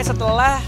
Oke, setelah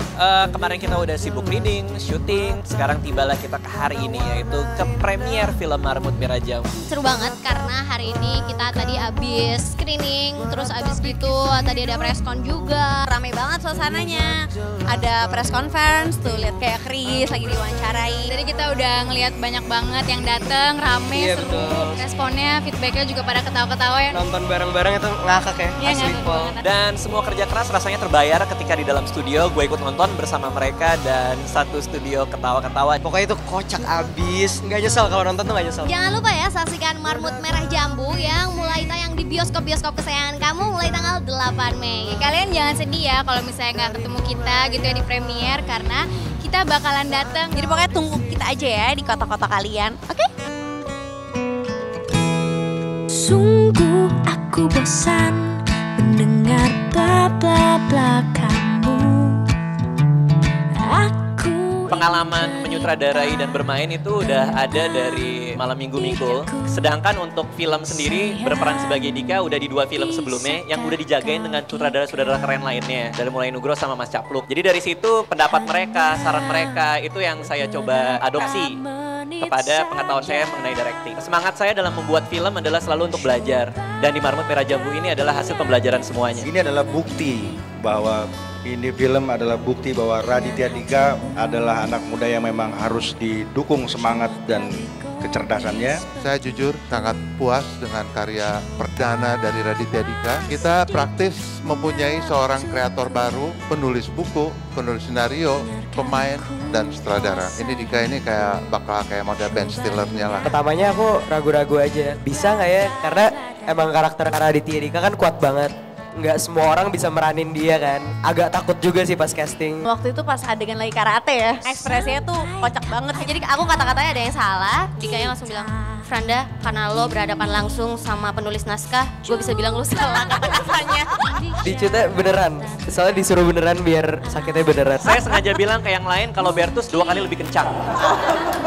kemarin kita udah sibuk reading, syuting, sekarang tibalah kita ke hari ini, yaitu ke premier film Marmut Merah Jambu. Seru banget karena hari ini kita tadi abis screening, terus abis gitu tadi ada press con juga. Rame banget suasananya. Ada press conference tuh, lihat kayak Chris lagi diwawancarai. Jadi kita udah ngelihat banyak banget yang dateng, rame, iya, seru. Betul. Responnya, feedbacknya juga pada ketawa-ketawa ya. Nonton bareng-bareng itu ngakak ya, Iya, asli ngakak Pol. banget. Dan semua kerja keras rasanya terbayar ketika di dalam studio gue ikut nonton bersama mereka dan satu studio ketawa-ketawa. Pokoknya itu kocak abis, nggak nyesel kalau nonton tuh nggak nyesel. Jangan lupa ya saksikan Marmut Merah Jambu yang mulai tayang di bioskop-bioskop kesayangan kamu mulai tanggal 8 Mei. Kalian jangan sedih ya kalau misalnya nggak ketemu kita gitu ya di premier karena kita bakalan datang. Jadi pokoknya tunggu kita aja ya di kota-kota kalian. Oke? Sungguh aku bosan mendengar bla-bla-bla kamu. Pengalaman menyutradarai dan bermain itu udah ada dari Malam Minggu Miko. Sedangkan untuk film sendiri berperan sebagai Dika udah di 2 film sebelumnya yang udah dijagain dengan sutradara-sutradara keren lainnya. Dari mulai Nugroho sama Mas Capluk. Jadi dari situ pendapat mereka, saran mereka itu yang saya coba adopsi kepada pengetahuan saya mengenai directing. Semangat saya dalam membuat film adalah selalu untuk belajar. Dan di Marmut Merah Jambu ini adalah hasil pembelajaran semuanya. Ini adalah bukti bahwa ini film adalah bukti bahwa Raditya Dika adalah anak muda yang memang harus didukung semangat dan kecerdasannya. Saya jujur sangat puas dengan karya perdana dari Raditya Dika. Kita praktis mempunyai seorang kreator baru, penulis buku, penulis skenario, pemain, dan sutradara. Ini Dika ini bakal kayak model Ben Stiller-nya lah. Pertamanya aku ragu-ragu aja, bisa nggak ya? Karena emang karakter Raditya Dika kan kuat banget. Nggak semua orang bisa meranin dia kan. Agak takut juga sih pas casting. Waktu itu pas adegan lagi karate ya, ekspresinya tuh kocak banget. Jadi aku kata-katanya ada yang salah, Dikanya langsung bilang, Franda, karena lo berhadapan langsung sama penulis naskah, gue bisa bilang lo salah kata-katanya. Dicutnya beneran, soalnya disuruh beneran biar sakitnya beneran. Saya sengaja bilang ke yang lain kalau Bertus 2 kali lebih kencang.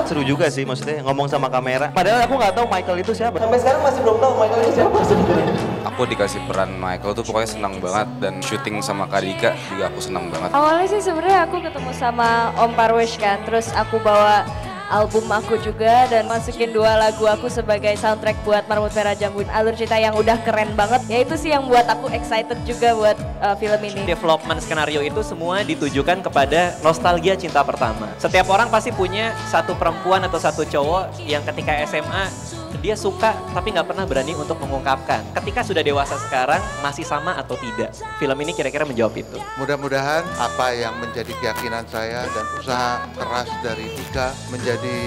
Seru juga sih maksudnya ngomong sama kamera. Padahal aku nggak tahu Michael itu siapa. Sampai sekarang masih belum tahu Michael itu siapa sebenarnya. Aku dikasih peran Michael tuh pokoknya senang banget dan syuting sama Kak Dika juga aku senang banget. Awalnya sih sebenarnya aku ketemu sama Om Parwesh kan, terus aku bawa album aku juga dan masukin 2 lagu aku sebagai soundtrack buat Marmut Merah Jambu. Alur cerita yang udah keren banget, ya itu sih yang buat aku excited juga buat film ini. Development skenario itu semua ditujukan kepada nostalgia cinta pertama. Setiap orang pasti punya satu perempuan atau satu cowok yang ketika SMA dia suka tapi nggak pernah berani untuk mengungkapkan. Ketika sudah dewasa sekarang masih sama atau tidak? Film ini kira-kira menjawab itu. Mudah-mudahan apa yang menjadi keyakinan saya dan usaha keras dari Dika menjadi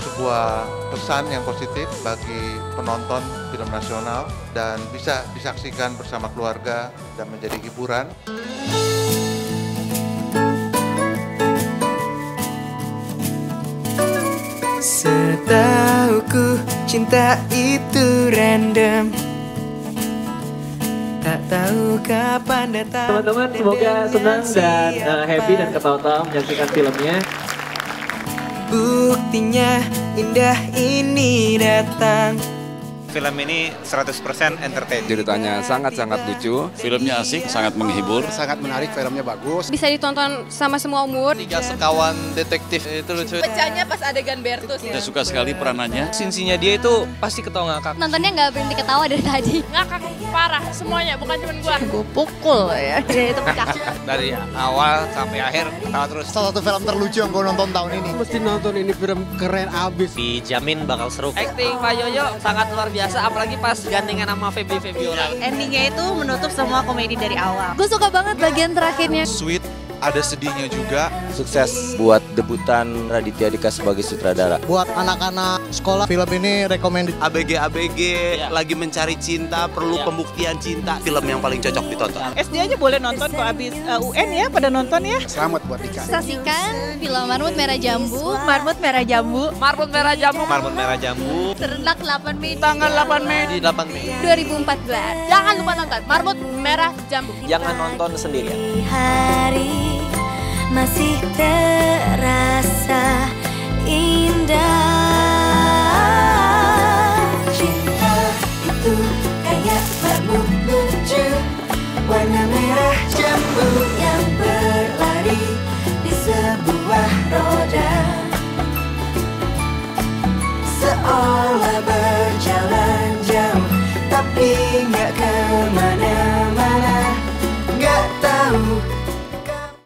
sebuah pesan yang positif bagi penonton film nasional dan bisa disaksikan bersama keluarga dan menjadi hiburan. Setauku cinta itu random, tak tahu kapan datang. Teman-teman semoga senang dan happy dan ketawa-tawa menyaksikan filmnya. Buktinya indah ini datang. Film ini 100% entertain. Ceritanya sangat-sangat lucu. Filmnya asik, sangat menghibur. Sangat menarik, filmnya bagus. Bisa ditonton sama semua umur. 3 sekawan detektif itu lucu. Pecahnya pas adegan Bertus ya. Saya suka sekali peranannya. Sinsinya dia itu pasti ketawa ngakak. Nontonnya nggak berhenti ketawa dari tadi. Ngakak parah semuanya, bukan cuma gua. Gue pukul ya, itu pecah. Dari awal sampai akhir ketawa terus. Salah satu film terlucu yang gue nonton tahun ini. Mesti nonton ini, film keren abis. Dijamin bakal seru. Acting Pak Yoyo sangat luar biasa, apalagi pas gandengan sama Febiola. Endingnya itu menutup semua komedi dari awal. Gue suka banget bagian terakhirnya. Sweet, ada sedihnya juga. Sukses buat debutan Raditya Dika sebagai sutradara. Buat anak-anak sekolah, film ini recommended. ABG lagi mencari cinta, perlu pembuktian cinta. Film yang paling cocok ditonton. SD aja boleh nonton kok abis UN ya, pada nonton ya. Selamat buat Dika. Saksikan film Marmut Merah Jambu. Marmut Merah Jambu. Marmut Merah Jambu. Marmut Merah Jambu. Ternak 8 Mei. Tanggal 8 Mei. Di 8 Mei. 2014. Jangan lupa nonton Marmut Merah Jambu. Jangan nonton sendirian. Hari masih terasa indah.